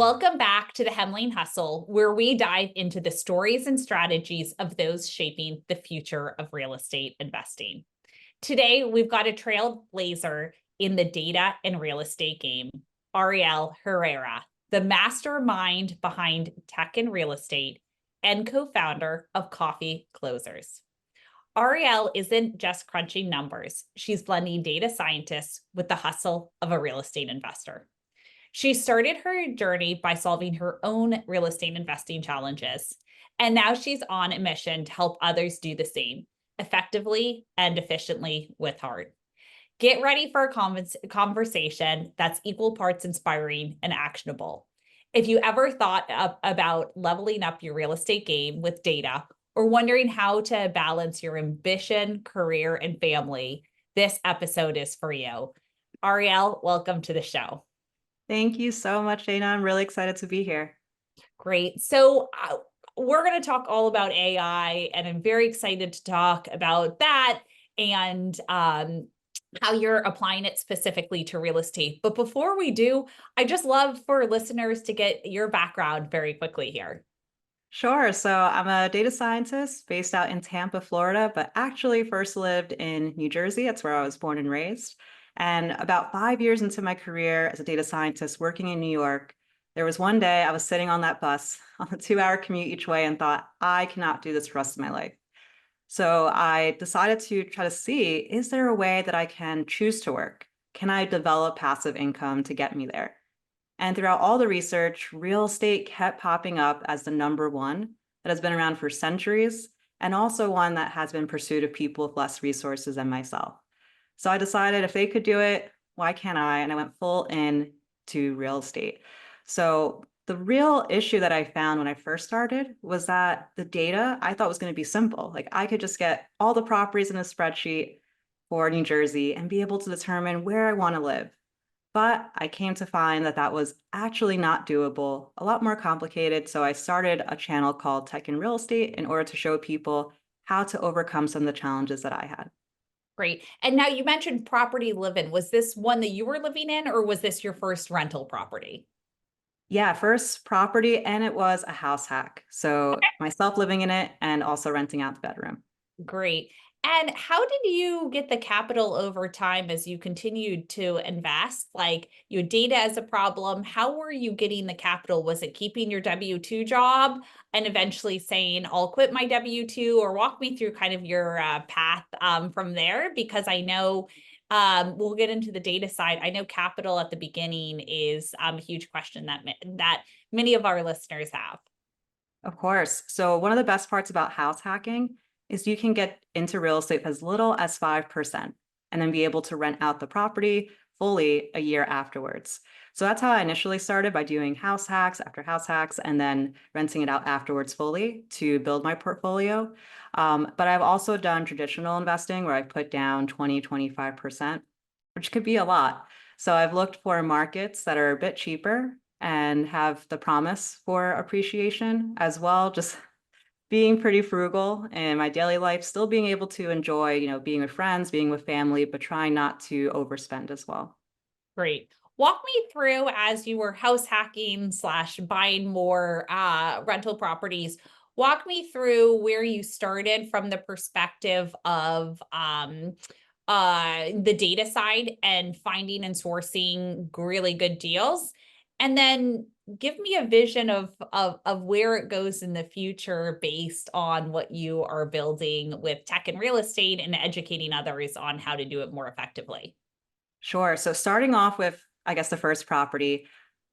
Welcome back to the Hemlane Hustle, where we dive into the stories and strategies of those shaping the future of real estate investing. Today, we've got a trailblazer in the data and real estate game, Ariel Herrera, the mastermind behind tech and real estate and co-founder of Coffee Closers. Ariel isn't just crunching numbers. She's blending data scientists with the hustle of a real estate investor. She started her journey by solving her own real estate investing challenges, and now she's on a mission to help others do the same effectively and efficiently with heart. Get ready for a conversation that's equal parts inspiring and actionable. If you ever thought about leveling up your real estate game with data or wondering how to balance your ambition, career, and family, this episode is for you. Ariel, welcome to the show. Thank you so much, Dana. I'm really excited to be here. Great. So we're going to talk all about AI, and I'm very excited to talk about that and how you're applying it specifically to real estate. But before we do, I just love for listeners to get your background very quickly here. Sure. So I'm a data scientist based out in Tampa, Florida, but actually first lived in New Jersey. That's where I was born and raised. And about 5 years into my career as a data scientist working in New York, there was one day I was sitting on that bus on a 2-hour commute each way and thought, I cannot do this the rest of my life. So I decided to try to see, is there a way that I can choose to work? Can I develop passive income to get me there? And throughout all the research, real estate kept popping up as the number one that has been around for centuries, and also one that has been pursued of people with less resources than myself. So I decided if they could do it, why can't I? And I went full in to real estate. So the real issue that I found when I first started was that the data I thought was going to be simple. Like I could just get all the properties in a spreadsheet for New Jersey and be able to determine where I want to live. But I came to find that that was actually not doable, a lot more complicated. So I started a channel called Tech and Real Estate in order to show people how to overcome some of the challenges that I had. Great. And now you mentioned property live-in. Was this one that you were living in, or was this your first rental property? Yeah, first property, and it was a house hack. So myself living in it and also renting out the bedroom. Great. And how did you get the capital over time as you continued to invest? Like your data as a problem, how were you getting the capital? Was it keeping your W-2 job and eventually saying, I'll quit my W-2, or walk me through kind of your path from there? Because I know we'll get into the data side. I know capital at the beginning is a huge question that many of our listeners have. Of course. So one of the best parts about house hacking is you can get into real estate as little as 5% and then be able to rent out the property fully a year afterwards. So that's how I initially started, by doing house hacks after house hacks and then renting it out afterwards fully to build my portfolio. But I've also done traditional investing where I put down 20, 25%, which could be a lot. So I've looked for markets that are a bit cheaper and have the promise for appreciation as well, just being pretty frugal in my daily life, still being able to enjoy, being with friends, being with family, but trying not to overspend as well. Great. Walk me through, as you were house hacking slash buying more rental properties. Walk me through where you started from the perspective of the data side and finding and sourcing really good deals. And then give me a vision of where it goes in the future based on what you are building with tech and real estate and educating others on how to do it more effectively. Sure. So starting off with, I guess, the first property,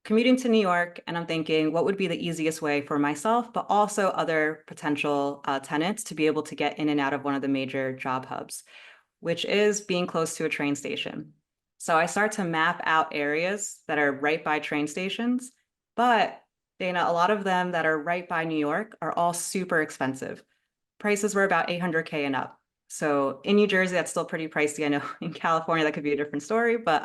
commuting to New York, and I'm thinking, what would be the easiest way for myself, but also other potential tenants to be able to get in and out of one of the major job hubs, which is being close to a train station. So I start to map out areas that are right by train stations, but Dana, a lot of them that are right by New York are all super expensive. Prices were about 800K and up. So in New Jersey, that's still pretty pricey. I know in California, that could be a different story, but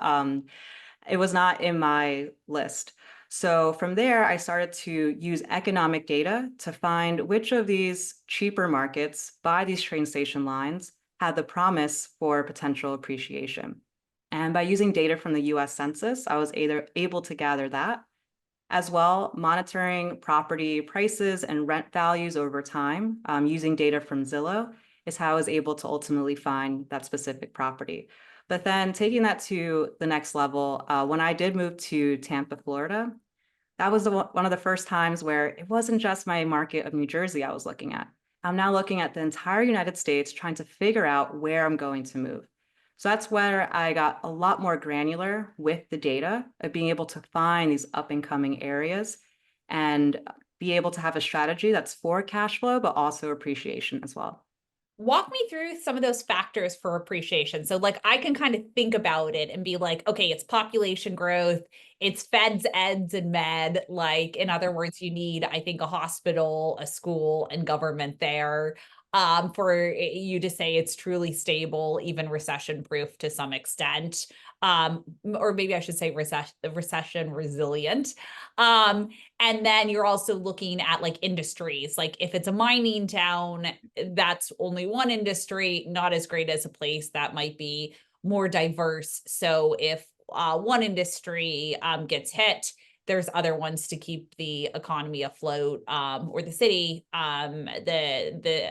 it was not in my list. So from there, I started to use economic data to find which of these cheaper markets by these train station lines had the promise for potential appreciation. And by using data from the US Census, I was either able to gather that, As well, monitoring property prices and rent values over time using data from Zillow is how I was able to ultimately find that specific property. But then taking that to the next level, when I did move to Tampa, Florida, that was one of the first times where it wasn't just my market of New Jersey I was looking at. I'm now looking at the entire United States, trying to figure out where I'm going to move. So that's where I got a lot more granular with the data of being able to find these up and coming areas and be able to have a strategy that's for cash flow, but also appreciation as well. Walk me through some of those factors for appreciation. So like I can kind of think about it and be like, okay, it's population growth, it's feds, eds, and med. Like in other words, you need, I think, a hospital, a school, and government there for you to say it's truly stable, even recession proof to some extent. Or maybe I should say recession resilient. And then you're also looking at like industries, like if it's a mining town, that's only one industry, not as great as a place that might be more diverse. So if one industry gets hit, there's other ones to keep the economy afloat, or the city, the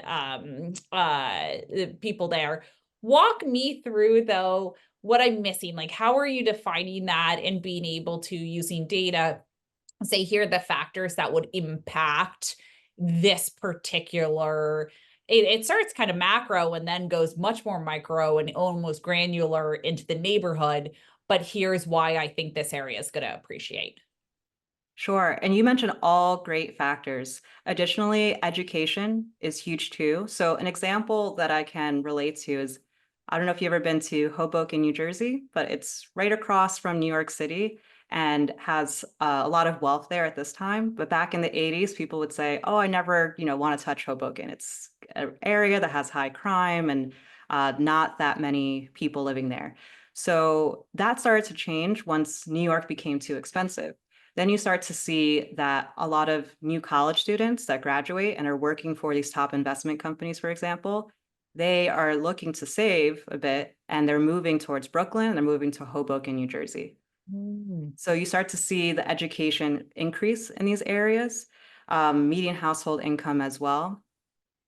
people there. Walk me through though what I'm missing. Like, how are you defining that and being able to using data? Say here are the factors that would impact this particular it starts kind of macro and then goes much more micro and almost granular into the neighborhood, but here's why I think this area is going to appreciate. Sure. And you mentioned all great factors. Additionally, education is huge too. So, an example that I can relate to is I don't know if you've ever been to Hoboken, New Jersey, but it's right across from New York City and has a lot of wealth there at this time. But back in the 80s, people would say, oh, I never, want to touch Hoboken. It's an area that has high crime and not that many people living there. So, that started to change once New York became too expensive. Then you start to see that a lot of new college students that graduate and are working for these top investment companies, for example, they are looking to save a bit and they're moving towards Brooklyn and they're moving to Hoboken, New Jersey. Mm. So you start to see the education increase in these areas, median household income as well.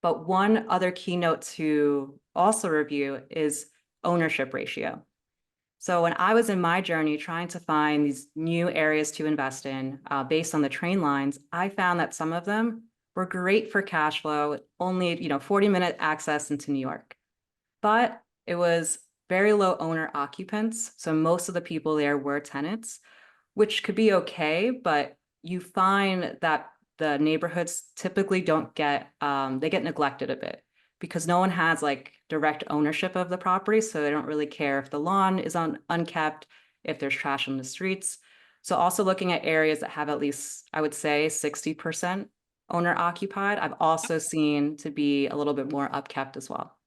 But one other keynote to also review is ownership ratio. So when I was in my journey trying to find these new areas to invest in based on the train lines, I found that some of them were great for cash flow, only 40-minute access into New York. But it was very low owner occupants. So most of the people there were tenants, which could be okay, but you find that the neighborhoods typically don't get they get neglected a bit because no one has like direct ownership of the property, so they don't really care if the lawn is unkept, if there's trash on the streets. So also looking at areas that have at least, I would say, 60% owner occupied, I've also seen to be a little bit more upkept as well.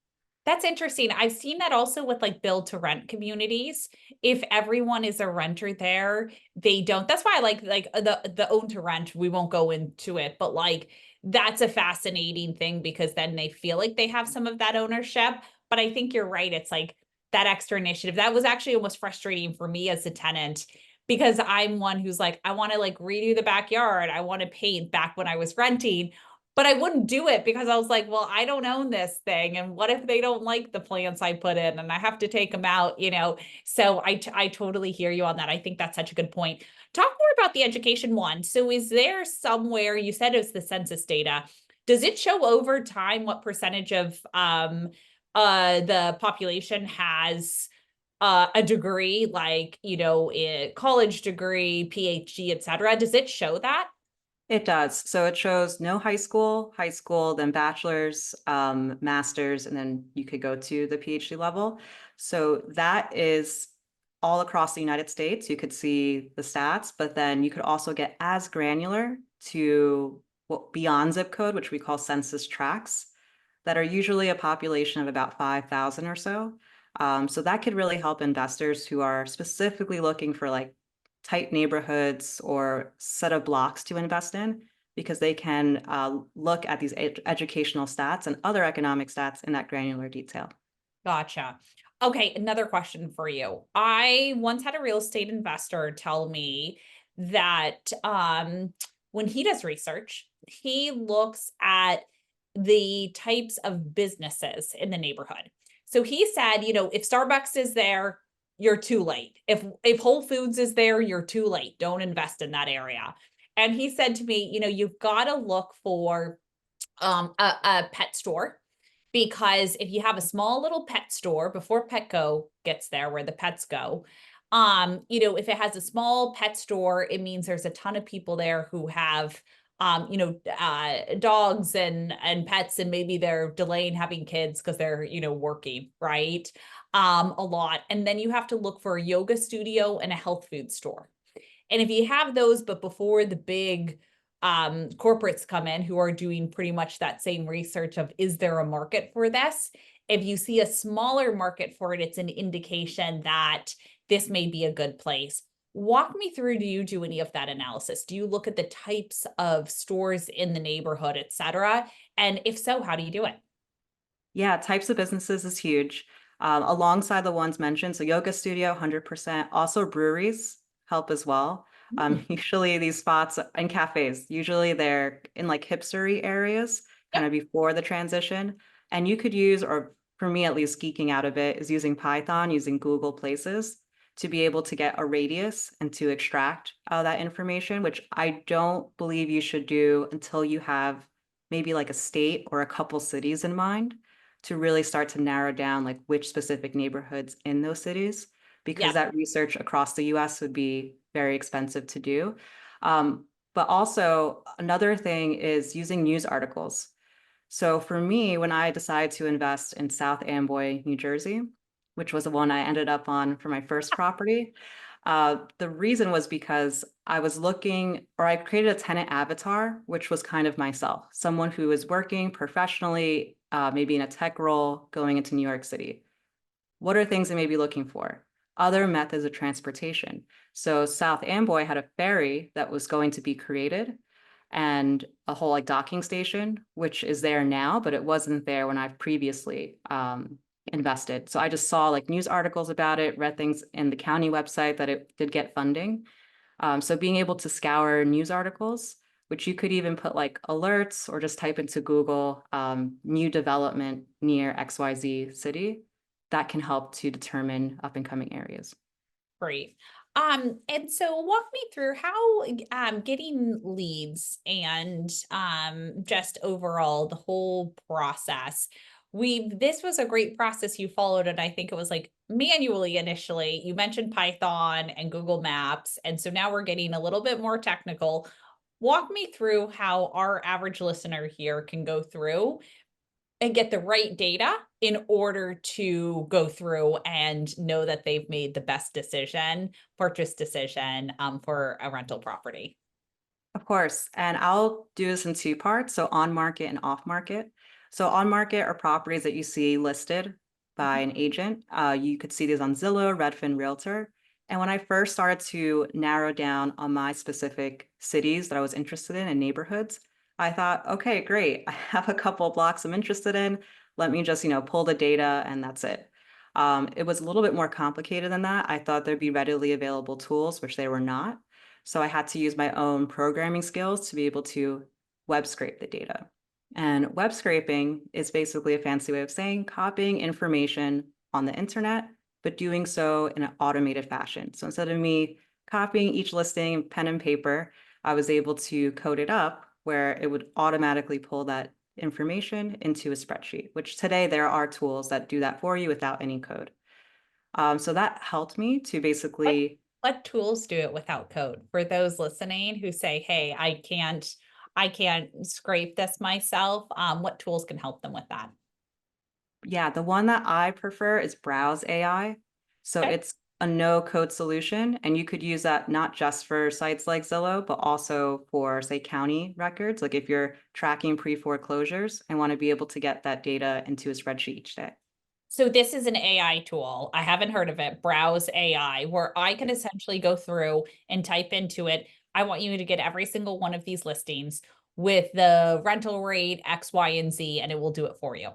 That's interesting. I've seen that also with like build to rent communities. If everyone is a renter there, they don't. That's why I like the own to rent. We won't go into it, but like that's a fascinating thing because then they feel like they have some of that ownership. But I think you're right. It's like that extra initiative. That was actually almost frustrating for me as a tenant because I'm one who's like, I want to like redo the backyard. I want to paint back when I was renting, but I wouldn't do it because I was like, well, I don't own this thing. And what if they don't like the plants I put in and I have to take them out, you know? So I totally hear you on that. I think that's such a good point. Talk more about the education one. So is there somewhere, you said it's the census data. Does it show over time what percentage of the population has a degree, like, a college degree, PhD, et cetera? Does it show that? It does. So it shows no high school, then bachelor's, master's, and then you could go to the PhD level. So that is all across the United States. You could see the stats, but then you could also get as granular to what beyond zip code, which we call census tracts, that are usually a population of about 5,000 or so. So that could really help investors who are specifically looking for like tight neighborhoods or set of blocks to invest in because they can look at these educational stats and other economic stats in that granular detail. Gotcha. Okay, another question for you. I once had a real estate investor tell me that when he does research, he looks at the types of businesses in the neighborhood. So he said, if Starbucks is there, you're too late. If Whole Foods is there, you're too late. Don't invest in that area. And he said to me, you've got to look for a pet store, because if you have a small little pet store before Petco gets there, where the pets go, if it has a small pet store, it means there's a ton of people there who have dogs and pets, and maybe they're delaying having kids because they're working, right? A lot. And then you have to look for a yoga studio and a health food store. And if you have those, but before the big corporates come in who are doing pretty much that same research of, is there a market for this? If you see a smaller market for it, it's an indication that this may be a good place. Walk me through, do you do any of that analysis? Do you look at the types of stores in the neighborhood, et cetera? And if so, how do you do it? Yeah, types of businesses is huge. Alongside the ones mentioned, so yoga studio, 100%. Also breweries help as well. Hmm. Usually these spots and cafes, usually they're in like hipstery areas, kind Yep. of before the transition. And you could use, or for me at least, geeking out of it is using Python, using Google Places to be able to get a radius and to extract that information, which I don't believe you should do until you have maybe like a state or a couple cities in mind to really start to narrow down like which specific neighborhoods in those cities, because Yep. that research across the US would be very expensive to do. But also another thing is using news articles. So for me, when I decided to invest in South Amboy, New Jersey, which was the one I ended up on for my first property, the reason was because I was looking, or I created a tenant avatar, which was kind of myself, someone who is working professionally, maybe in a tech role, going into New York City. What are things they may be looking for? Other methods of transportation. So South Amboy had a ferry that was going to be created and a whole like docking station, which is there now, but it wasn't there when I've previously invested. So I just saw like news articles about it, read things in the county website that it did get funding. So being able to scour news articles, which you could even put like alerts or just type into Google new development near XYZ city, that can help to determine up and coming areas. Great. And so walk me through how getting leads and just overall the whole process. This was a great process you followed, and I think it was like manually initially. You mentioned Python and Google Maps, and so now we're getting a little bit more technical. Walk me through how our average listener here can go through and get the right data in order to go through and know that they've made the best purchase decision for a rental property. Of course. And I'll do this in two parts. So on market and off market. So on market are properties that you see listed by Mhm. an agent. You could see these on Zillow, Redfin, Realtor. And when I first started to narrow down on my specific cities that I was interested in and neighborhoods, I thought, okay, great. I have a couple of blocks I'm interested in. Let me just, pull the data and that's it. It was a little bit more complicated than that. I thought there'd be readily available tools, which they were not. So I had to use my own programming skills to be able to web scrape the data. And web scraping is basically a fancy way of saying copying information on the internet, but doing so in an automated fashion. So instead of me copying each listing pen and paper, I was able to code it up where it would automatically pull that information into a spreadsheet, which today there are tools that do that for you without any code. So that helped me to What basically. what tools do it without code? For those listening who say, "Hey, I can't scrape this myself." What tools can help them with that? Yeah, the one that I prefer is Browse AI. So Okay. it's a no code solution, and you could use that not just for sites like Zillow, but also for, say, county records. Like if you're tracking pre-foreclosures and want to be able to get that data into a spreadsheet each day. So this is an AI tool. I haven't heard of it. Browse AI, where I can essentially go through and type into it, I want you to get every single one of these listings with the rental rate X, Y, and Z, and it will do it for you.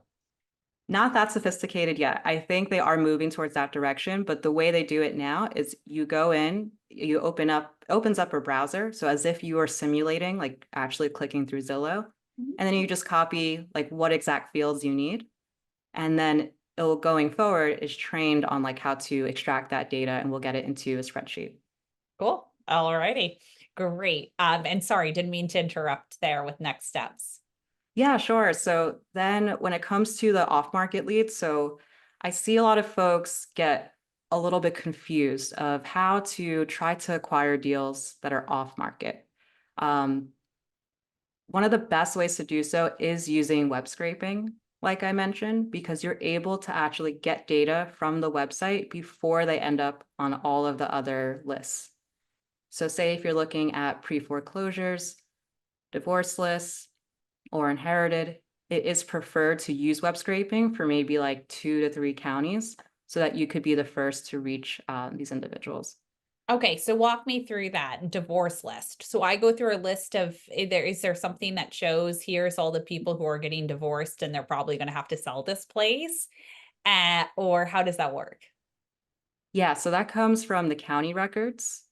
Not that sophisticated yet. I think they are moving towards that direction, but the way they do it now is you go in, you opens up a browser. So as if you are simulating, like actually clicking through Zillow, Mhm. and then you just copy like what exact fields you need. And then it'll going forward is trained on like how to extract that data and we'll get it into a spreadsheet. Cool. All righty. Great. And sorry, didn't mean to interrupt there with next steps. Yeah, sure. So then when it comes to the off-market leads, so I see a lot of folks get a little bit confused of how to try to acquire deals that are off-market. Um, One of the best ways to do so is using web scraping, like I mentioned, because you're able to actually get data from the website before they end up on all of the other lists. So say if you're looking at pre-foreclosures, divorce lists, or inherited, it is preferred to use web scraping for maybe like 2 to 3 counties so that you could be the first to reach these individuals. Okay, so walk me through that divorce list. So I go through a list of is there something that shows here's all the people who are getting divorced and they're probably going to have to sell this place? Or how does that work? Yeah, so that comes from the county records.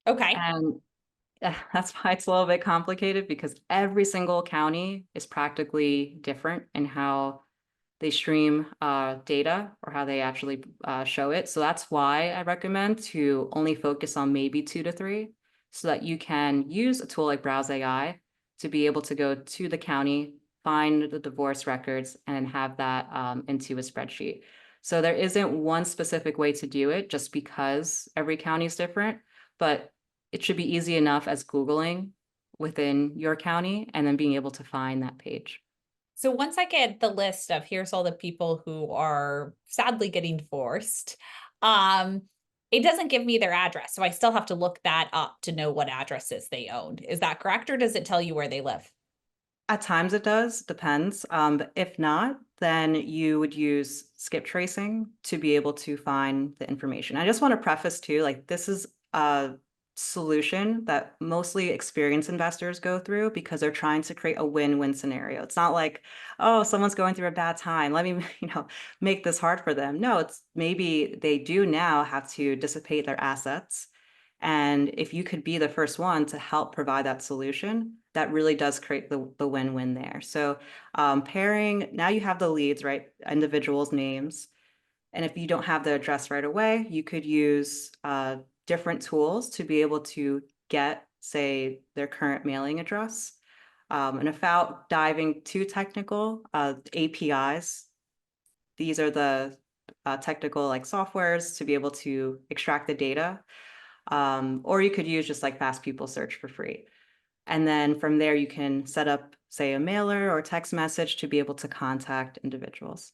Okay. And that's why it's a little bit complicated because every single county is practically different in how they stream data or how they actually show it. So that's why I recommend to only focus on maybe 2 to 3 so that you can use a tool like Browse AI to be able to go to the county, find the divorce records, and have that into a spreadsheet. So there isn't one specific way to do it just because every county is different, but it should be easy enough as Googling within your county and then being able to find that page. So once I get the list of here's all the people who are sadly getting divorced, um, it doesn't give me their address. So I still have to look that up to know what addresses they owned. Is that correct? Or does it tell you where they live? At times it does, depends. But if not, then you would use skip tracing to be able to find the information. I just want to preface too, like this is a solution that mostly experienced investors go through because they're trying to create a win-win scenario. It's not like, oh, someone's going through a bad time. Let me, make this hard for them. No, it's maybe they do now have to dissipate their assets and if you could be the first one to help provide that solution, that really does create the win-win there. So pairing, now you have the leads, right? Individuals' names. And if you don't have the address right away, you could use different tools to be able to get, say, their current mailing address. And without diving too technical, APIs, these are the technical like softwares to be able to extract the data or you could use just like Fast People Search for free. And then from there, you can set up, say, a mailer or text message to be able to contact individuals.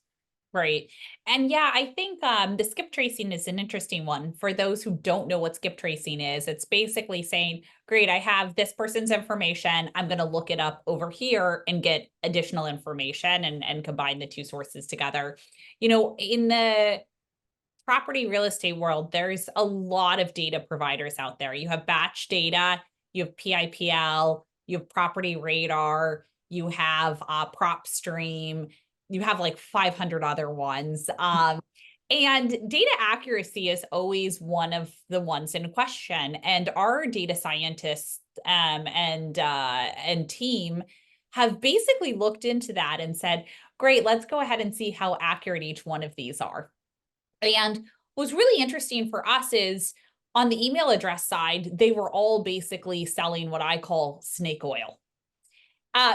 Right. And yeah, I think the skip tracing is an interesting one for those who don't know what skip tracing is. It's basically saying, great, I have this person's information. I'm going to look it up over here and get additional information and combine the two sources together. In the property real estate world, there's a lot of data providers out there. You have batch data, you have PIPL, you have property radar, you have PropStream, you have like 500 other ones. And data accuracy is always one of the ones in question. And our data scientists and team have basically looked into that and said, great, let's go ahead and see how accurate each one of these are. And what's really interesting for us is on the email address side, they were all basically selling what I call snake oil.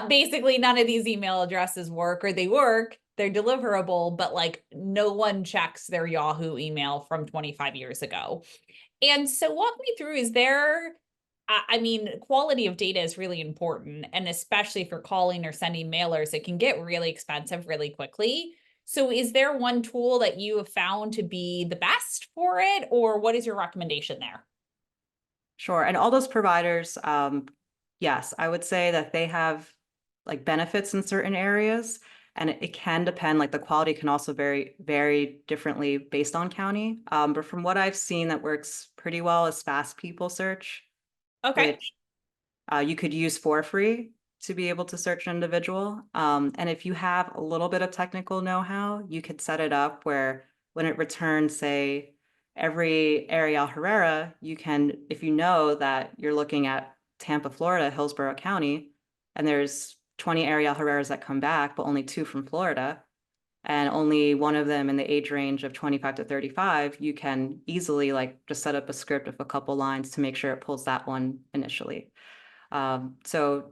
Basically, none of these email addresses work, or they work, they're deliverable, but like no one checks their Yahoo email from 25 years ago. And so, walk me through I mean, quality of data is really important. And especially for calling or sending mailers, it can get really expensive really quickly. So, is there one tool that you have found to be the best for it, or what is your recommendation there? Sure. And all those providers, yes, I would say that they have like benefits in certain areas. And it can depend, like the quality can also vary differently based on county. But from what I've seen that works pretty well is Fast People Search, Okay. which you could use for free. to be able to search an individual. And if you have a little bit of technical know-how, you could set it up where when it returns, say, every Ariel Herrera, you can, if you know that you're looking at Tampa, Florida, Hillsborough County, and there's 20 Ariel Herreras that come back, but only 2 from Florida, and only one of them in the age range of 25 to 35, you can easily like just set up a script of a couple lines to make sure it pulls that one initially. So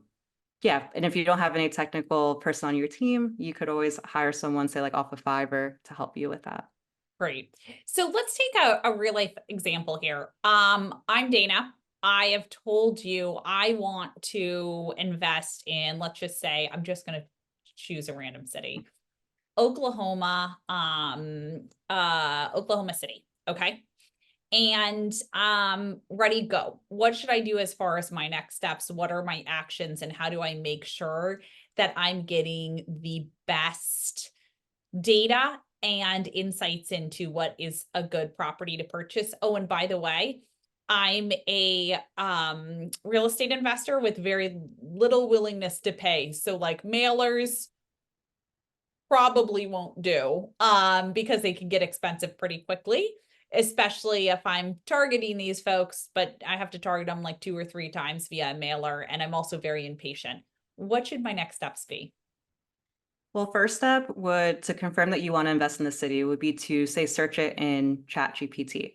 yeah, and if you don't have any technical person on your team, you could always hire someone, say like off of Fiverr, to help you with that. Great. So let's take a real life example here. I'm Dana. I have told you I want to invest in, let's just say, I'm just going to choose a random city, Oklahoma, Oklahoma City. Okay. And ready, go. What should I do as far as my next steps? What are my actions and how do I make sure that I'm getting the best data and insights into what is a good property to purchase? Oh, and by the way, I'm a real estate investor with very little willingness to pay. So like mailers probably won't do because they can get expensive pretty quickly, especially if I'm targeting these folks, but I have to target them like 2 or 3 times via mailer, and I'm also very impatient. What should my next steps be? Well, first step would to confirm that you want to invest in the city would be to say search it in ChatGPT.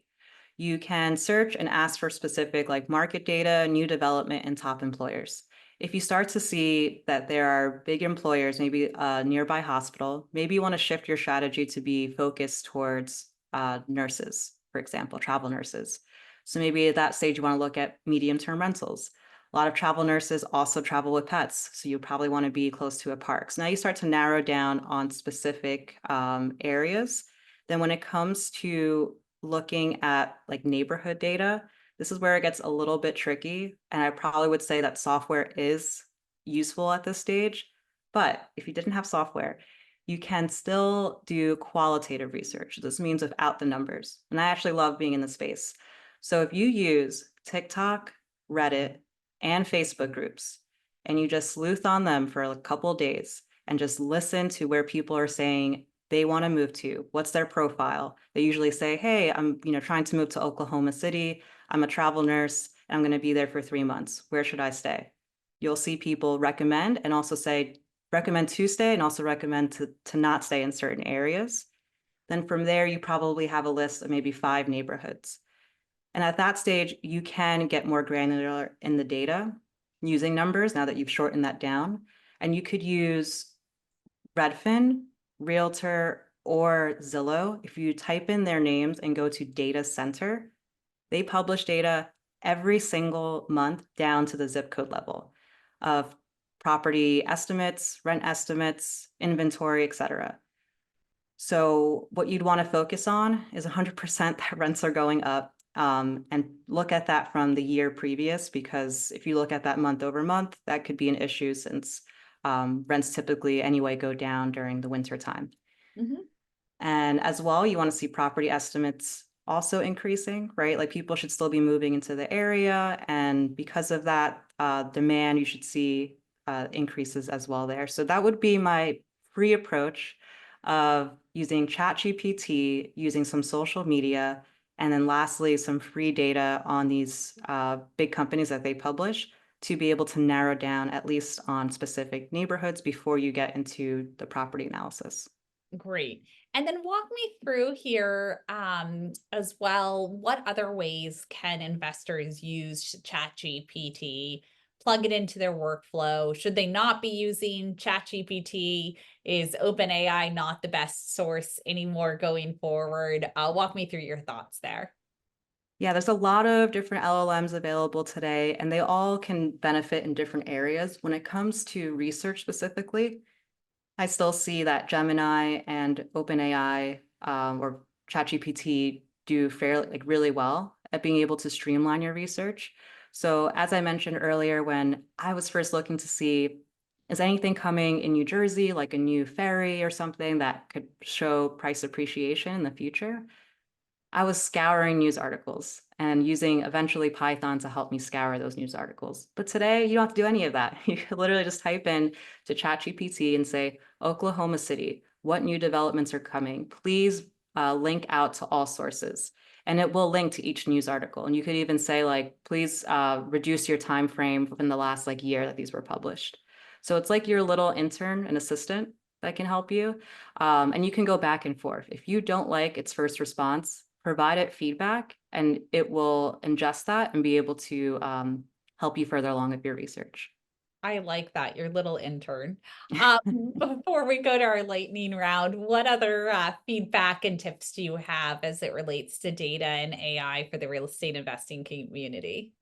You can search and ask for specific like market data, new development, and top employers. If you start to see that there are big employers, maybe a nearby hospital, maybe you want to shift your strategy to be focused towards nurses, for example, travel nurses. So maybe at that stage, you want to look at medium-term rentals. A lot of travel nurses also travel with pets, so you probably want to be close to a park. So now you start to narrow down on specific areas. Then when it comes to looking at like neighborhood data, this is where it gets a little bit tricky. And I probably would say that software is useful at this stage. But if you didn't have software, you can still do qualitative research. This means without the numbers. And I actually love being in the space. So if you use TikTok, Reddit, and Facebook groups, and you just sleuth on them for a couple of days and just listen to where people are saying they want to move to, what's their profile. They usually say, hey, I'm trying to move to Oklahoma City. I'm a travel nurse and I'm going to be there for 3 months. Where should I stay? You'll see people recommend and also say, recommend to stay and also recommend to not stay in certain areas. Then from there, you probably have a list of maybe 5 neighborhoods. And at that stage, you can get more granular in the data using numbers now that you've shortened that down. And you could use Redfin, Realtor, or Zillow. If you type in their names and go to data center, they publish data every single month down to the zip code level of property estimates, rent estimates, inventory, et cetera. So what you'd want to focus on is 100% that rents are going up, and look at that from the year previous, because if you look at that month over month, that could be an issue since rents typically anyway go down during the winter time. Mhm. And as well, you want to see property estimates also increasing, right? Like people should still be moving into the area. And because of that demand, you should see increases as well there. So that would be my free approach of using ChatGPT, using some social media, and then lastly, some free data on these big companies that they publish to be able to narrow down at least on specific neighborhoods before you get into the property analysis. Great. And then walk me through here as well. What other ways can investors use ChatGPT, plug it into their workflow? Should they not be using ChatGPT? Is OpenAI not the best source anymore going forward? Walk me through your thoughts there. Yeah, there's a lot of different LLMs available today, and they all can benefit in different areas. When it comes to research specifically, I still see that Gemini and OpenAI or ChatGPT do fairly like really well at being able to streamline your research. So as I mentioned earlier, when I was first looking to see is anything coming in New Jersey, like a new ferry or something that could show price appreciation in the future, I was scouring news articles and using eventually Python to help me scour those news articles. But today, you don't have to do any of that. You can literally just type in to ChatGPT and say, Oklahoma City, what new developments are coming? Please link out to all sources. And it will link to each news article. And you could even say, like, please reduce your time frame within the last year that these were published. So it's like your little intern and assistant that can help you. And you can go back and forth. If you don't like its first response, provide it feedback and it will ingest that and be able to help you further along with your research. I like that, your little intern. Before we go to our lightning round, what other feedback and tips do you have as it relates to data and AI for the real estate investing community?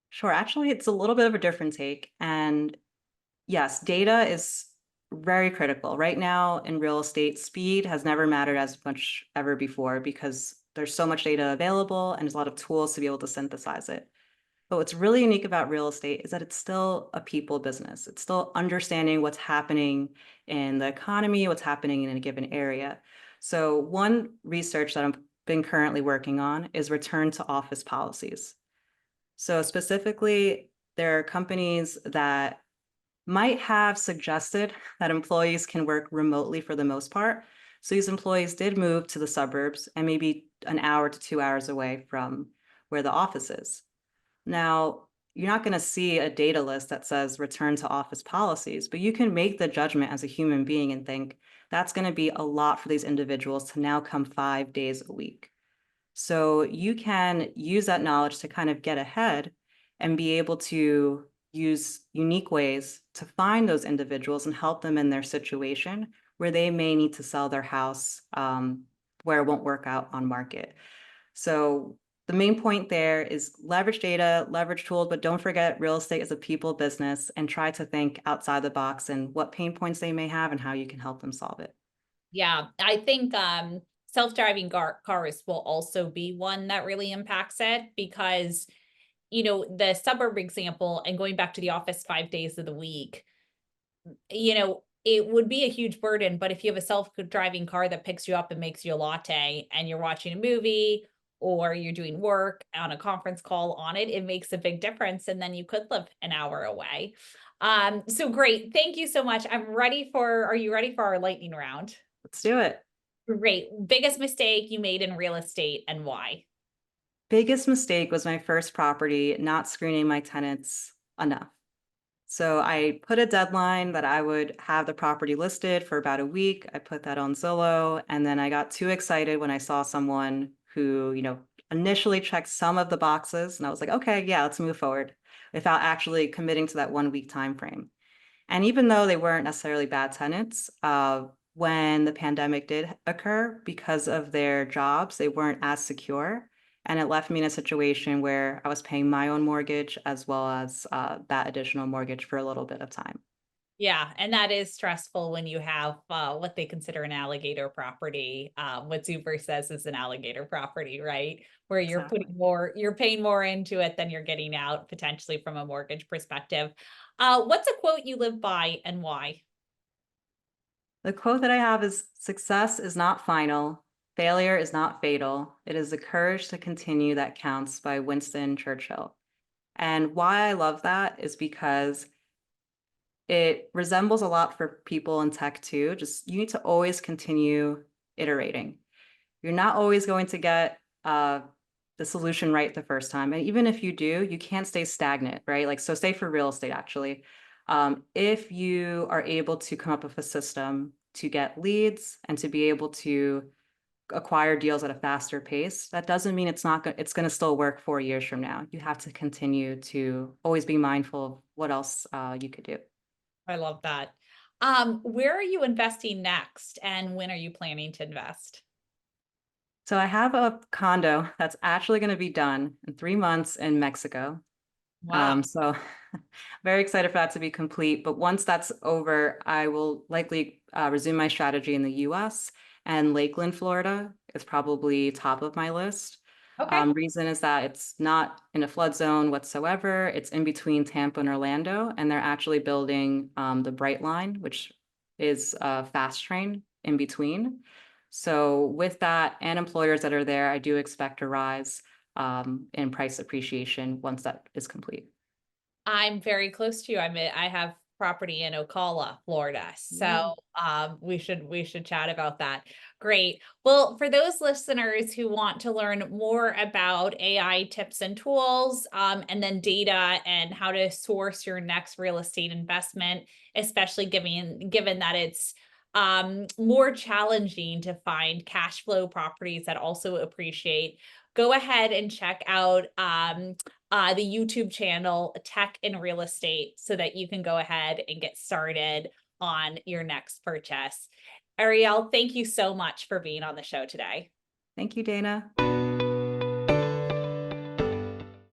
Sure, actually, it's a little bit of a different take. And yes, data is very critical. Right now in real estate, speed has never mattered as much ever before because there's so much data available and there's a lot of tools to be able to synthesize it. But what's really unique about real estate is that it's still a people business. It's still understanding what's happening in the economy, what's happening in a given area. So one research that I've been currently working on is return to office policies. So specifically, there are companies that might have suggested that employees can work remotely for the most part. So these employees did move to the suburbs and maybe an hour to 2 hours away from where the office is. Now, you're not going to see a data list that says return to office policies, but you can make the judgment as a human being and think that's going to be a lot for these individuals to now come 5 days a week. So you can use that knowledge to kind of get ahead and be able to use unique ways to find those individuals and help them in their situation where they may need to sell their house where it won't work out on market. So the main point there is leverage data, leverage tools, but don't forget real estate is a people business and try to think outside the box and what pain points they may have and how you can help them solve it. Yeah, I think self-driving cars will also be one that really impacts it because, the suburb example and going back to the office 5 days of the week, it would be a huge burden, but if you have a self-driving car that picks you up and makes you a latte and you're watching a movie or you're doing work on a conference call on it, it makes a big difference. And then you could live an hour away. So great. Thank you so much. Are you ready for our lightning round? Let's do it. Great. Biggest mistake you made in real estate and why? Biggest mistake was my first property, not screening my tenants enough. So I put a deadline that I would have the property listed for about a week. I put that on Zillow, and then I got too excited when I saw someone who, initially checked some of the boxes, and I was like, okay, yeah, let's move forward without actually committing to that 1 week time frame. And even though they weren't necessarily bad tenants, when the pandemic did occur, because of their jobs, they weren't as secure. And it left me in a situation where I was paying my own mortgage as well as that additional mortgage for a little bit of time. Yeah, and that is stressful when you have what they consider an alligator property. What Zuber says is an alligator property, right? Where Exactly. you're paying more into it than you're getting out potentially from a mortgage perspective. What's a quote you live by and why? The quote that I have is success is not final, failure is not fatal. It is the courage to continue that counts by Winston Churchill. And why I love that is because it resembles a lot for people in tech too. Just you need to always continue iterating. You're not always going to get the solution right the first time. And even if you do, you can't stay stagnant, right? Like, so say for real estate, actually, if you are able to come up with a system to get leads and to be able to acquire deals at a faster pace, that doesn't mean it's going to still work 4 years from now. You have to continue to always be mindful of what else you could do. I love that. Where are you investing next and when are you planning to invest? So I have a condo that's actually going to be done in 3 months in Mexico. Wow. So very excited for that to be complete. But once that's over, I will likely resume my strategy in the US, and Lakeland, Florida is probably top of my list. Okay. Reason is that it's not in a flood zone whatsoever. It's in between Tampa and Orlando, and they're actually building the Bright Line, which is a fast train in between. So with that and employers that are there, I do expect a rise. in price appreciation once that is complete. I'm very close to you. I have property in Ocala, Florida. So we should chat about that. Great. Well, for those listeners who want to learn more about AI tips and tools, and then data and how to source your next real estate investment, especially given that it's more challenging to find cash flow properties that also appreciate, go ahead and check out the YouTube channel Tech in Real Estate so that you can go ahead and get started on your next purchase. Ariel, thank you so much for being on the show today. Thank you, Dana.